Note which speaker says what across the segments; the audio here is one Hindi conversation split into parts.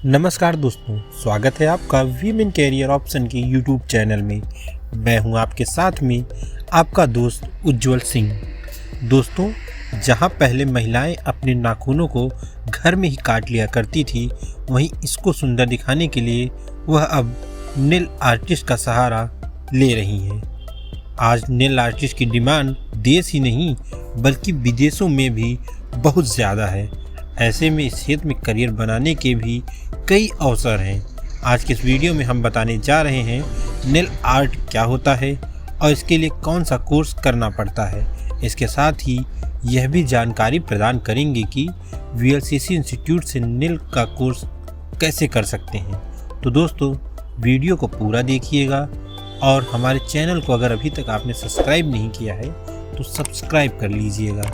Speaker 1: नमस्कार दोस्तों, स्वागत है आपका वीमेन कैरियर ऑप्शन के यूट्यूब चैनल में। मैं हूं आपके साथ में आपका दोस्त उज्जवल सिंह। दोस्तों, जहां पहले महिलाएं अपने नाखूनों को घर में ही काट लिया करती थी, वहीं इसको सुंदर दिखाने के लिए वह अब नेल आर्टिस्ट का सहारा ले रही हैं। आज नेल आर्टिस्ट की डिमांड देश ही नहीं बल्कि विदेशों में भी बहुत ज़्यादा है। ऐसे में इस क्षेत्र में करियर बनाने के भी कई अवसर हैं। आज के इस वीडियो में हम बताने जा रहे हैं नेल आर्ट क्या होता है और इसके लिए कौन सा कोर्स करना पड़ता है। इसके साथ ही यह भी जानकारी प्रदान करेंगे कि वीएलसीसी इंस्टीट्यूट से नेल का कोर्स कैसे कर सकते हैं। तो दोस्तों, वीडियो को पूरा देखिएगा और हमारे चैनल को अगर अभी तक आपने सब्सक्राइब नहीं किया है तो सब्सक्राइब कर लीजिएगा।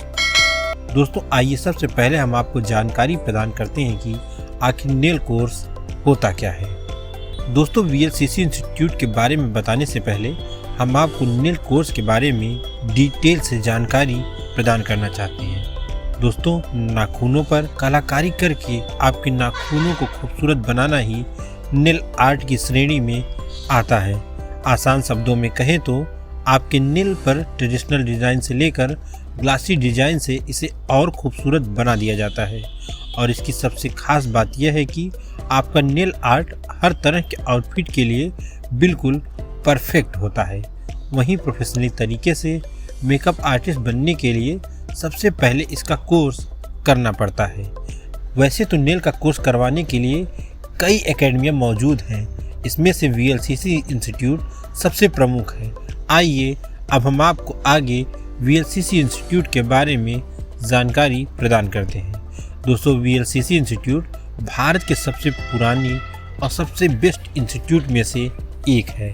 Speaker 1: दोस्तों, आइए सबसे पहले हम आपको जानकारी प्रदान करते हैं कि आखिर नेल कोर्स होता क्या है। दोस्तों, वीएलसीसी इंस्टीट्यूट के बारे में बताने से पहले हम आपको नेल कोर्स के बारे में डिटेल से जानकारी प्रदान करना चाहते हैं। दोस्तों, नाखूनों पर कलाकारी करके आपके नाखूनों को खूबसूरत बनाना ही नेल आर्ट की श्रेणी में आता है। आसान शब्दों में कहें तो आपके नेल पर ट्रेडिशनल डिज़ाइन से लेकर ग्लासी डिज़ाइन से इसे और खूबसूरत बना दिया जाता है। और इसकी सबसे खास बात यह है कि आपका नेल आर्ट हर तरह के आउटफिट के लिए बिल्कुल परफेक्ट होता है। वहीं प्रोफेशनली तरीके से मेकअप आर्टिस्ट बनने के लिए सबसे पहले इसका कोर्स करना पड़ता है। वैसे तो नेल का कोर्स करवाने के लिए कई एकेडमियाँ मौजूद हैं, इसमें से वीएलसीसी इंस्टीट्यूट सबसे प्रमुख है। आइए अब हम आपको आगे वीएलसीसी इंस्टीट्यूट के बारे में जानकारी प्रदान करते हैं। दोस्तों, वीएलसीसी इंस्टीट्यूट भारत के सबसे पुरानी और सबसे बेस्ट इंस्टीट्यूट में से एक है।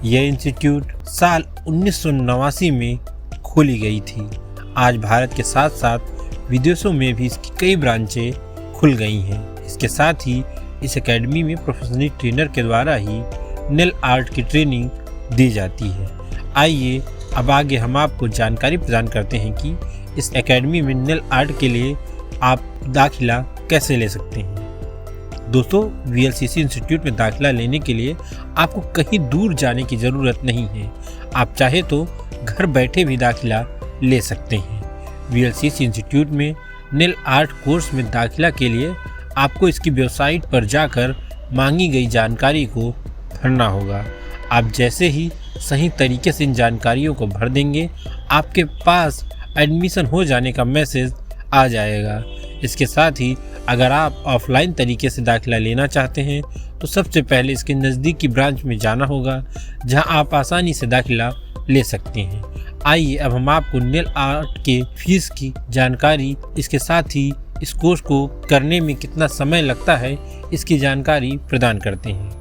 Speaker 1: यह इंस्टीट्यूट साल 1989 में खोली गई थी। आज भारत के साथ साथ विदेशों में भी इसकी कई ब्रांचें खुल गई हैं। इसके साथ ही इस एकेडमी में प्रोफेशनल ट्रेनर के द्वारा ही नेल आर्ट की ट्रेनिंग दी जाती है। आइए अब आगे हम आपको जानकारी प्रदान करते हैं कि इस एकेडमी में नेल आर्ट के लिए आप दाखिला कैसे ले सकते हैं। दोस्तों, वीएलसीसी इंस्टीट्यूट में दाखिला लेने के लिए आपको कहीं दूर जाने की ज़रूरत नहीं है। आप चाहे तो घर बैठे भी दाखिला ले सकते हैं। वीएलसीसी इंस्टीट्यूट में नेल आर्ट कोर्स में दाखिला के लिए आपको इसकी वेबसाइट पर जाकर मांगी गई जानकारी को भरना होगा। आप जैसे ही सही तरीके से इन जानकारियों को भर देंगे, आपके पास एडमिशन हो जाने का मैसेज आ जाएगा। इसके साथ ही अगर आप ऑफलाइन तरीके से दाखिला लेना चाहते हैं तो सबसे पहले इसके नज़दीकी ब्रांच में जाना होगा, जहां आप आसानी से दाखिला ले सकते हैं। आइए अब हम आपको नेल आर्ट के फीस की जानकारी, इसके साथ ही इस कोर्स को करने में कितना समय लगता है, इसकी जानकारी प्रदान करते हैं।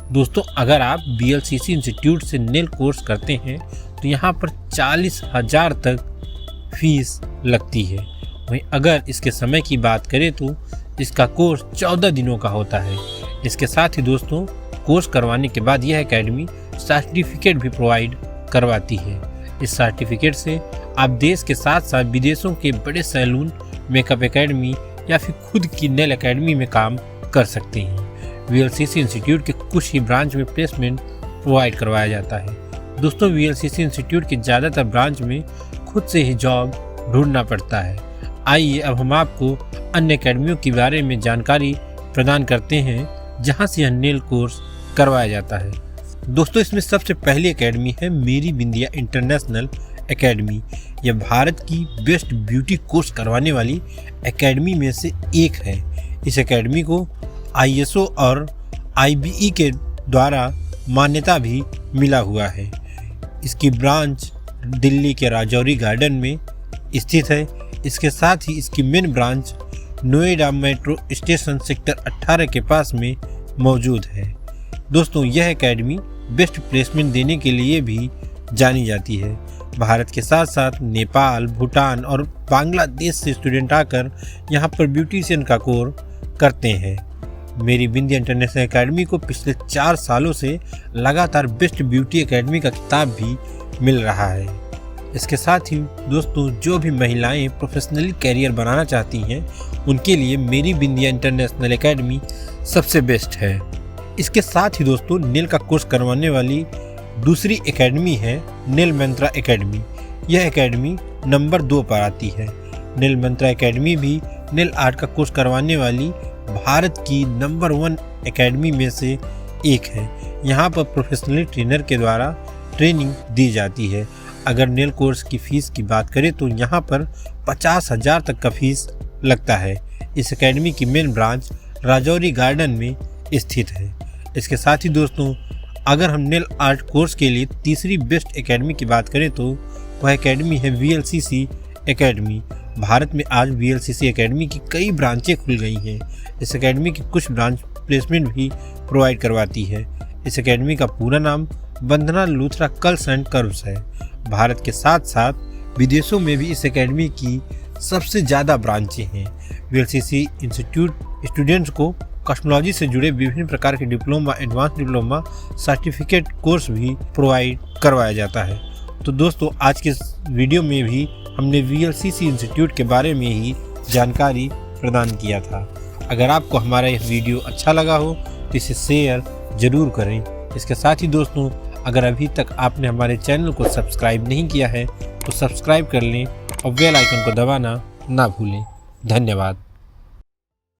Speaker 1: दोस्तों, अगर आप वीएलसीसी इंस्टीट्यूट से नेल कोर्स करते हैं तो यहाँ पर 40,000 तक फीस लगती है। वहीं अगर इसके समय की बात करें तो इसका कोर्स 14 दिनों का होता है। इसके साथ ही दोस्तों, कोर्स करवाने के बाद यह एकेडमी सर्टिफिकेट भी प्रोवाइड करवाती है। इस सर्टिफिकेट से आप देश के साथ साथ विदेशों के बड़े सैलून, मेकअप एकेडमी या फिर खुद की नेल एकेडमी में काम कर सकते हैं। वीएलसीसी इंस्टीट्यूट के कुछ ही ब्रांच में प्लेसमेंट प्रोवाइड करवाया जाता है। दोस्तों, वीएलसीसी इंस्टीट्यूट के ज़्यादातर ब्रांच में खुद से ही जॉब ढूंढना पड़ता है। आइए अब हम आपको अन्य एकेडमियों के बारे में जानकारी प्रदान करते हैं जहां से यह नेल कोर्स करवाया जाता है। दोस्तों, इसमें सबसे पहली एकेडमी है मेरी बिंदिया इंटरनेशनल एकेडमी। यह भारत की बेस्ट ब्यूटी कोर्स करवाने वाली एकेडमी में से एक है। इस एकेडमी को आईएसओ और आईबीई के द्वारा मान्यता भी मिला हुआ है। इसकी ब्रांच दिल्ली के राजौरी गार्डन में स्थित है। इसके साथ ही इसकी main branch Noida metro station sector 18 के पास में मौजूद है। दोस्तों, यह एकेडमी बेस्ट प्लेसमेंट देने के लिए भी जानी जाती है। भारत के साथ साथ नेपाल, भूटान और बांग्लादेश से स्टूडेंट आकर यहाँ पर ब्यूटिशियन का कोर्स करते हैं। मेरी बिंदिया इंटरनेशनल एकेडमी को पिछले 4 सालों से लगातार बेस्ट ब्यूटी एकेडमी का खिताब भी मिल रहा है। इसके साथ ही दोस्तों जो भी महिलाएं प्रोफेशनली कैरियर बनाना चाहती हैं उनके लिए मेरी बिंदिया इंटरनेशनल एकेडमी सबसे बेस्ट है। इसके साथ ही दोस्तों नेल का कोर्स करवाने वाली दूसरी एकेडमी है नेल मंत्रा एकेडमी। यह एकेडमी नंबर 2 पर आती है। नेल मंत्रा एकेडमी भी नेल आर्ट का कोर्स करवाने वाली भारत की नंबर 1 एकेडमी में से एक है। यहाँ पर प्रोफेशनली ट्रेनर के द्वारा ट्रेनिंग दी जाती है। अगर नेल कोर्स की फ़ीस की बात करें तो यहाँ पर 50,000 तक का फीस लगता है। इस एकेडमी की मेन ब्रांच राजौरी गार्डन में स्थित है। इसके साथ ही दोस्तों अगर हम नेल आर्ट कोर्स के लिए तीसरी बेस्ट एकेडमी की बात करें तो वह एकेडमी है VLCC एकेडमी। भारत में आज VLCC एकेडमी की कई ब्रांचें खुल गई हैं। इस एकेडमी की कुछ ब्रांच प्लेसमेंट भी प्रोवाइड करवाती है। इस एकेडमी का पूरा नाम वंदना लूथरा कर्ल्स एंड कर्व्स है। भारत के साथ साथ विदेशों में भी इस एकेडमी की सबसे ज़्यादा ब्रांचें हैं। VLCC इंस्टीट्यूट स्टूडेंट्स को कॉस्मेटोलॉजी से जुड़े विभिन्न प्रकार के diploma, advance diploma, certificate course भी प्रोवाइड करवाया जाता है। तो दोस्तों आज के वीडियो में भी हमने VLCC इंस्टीट्यूट के बारे में ही जानकारी प्रदान किया था। अगर आपको हमारा यह वीडियो अच्छा लगा हो तो इसे शेयर ज़रूर करें। इसके साथ ही दोस्तों अगर अभी तक आपने हमारे चैनल को सब्सक्राइब नहीं किया है तो सब्सक्राइब कर लें और बेल आइकन को दबाना ना भूलें। धन्यवाद।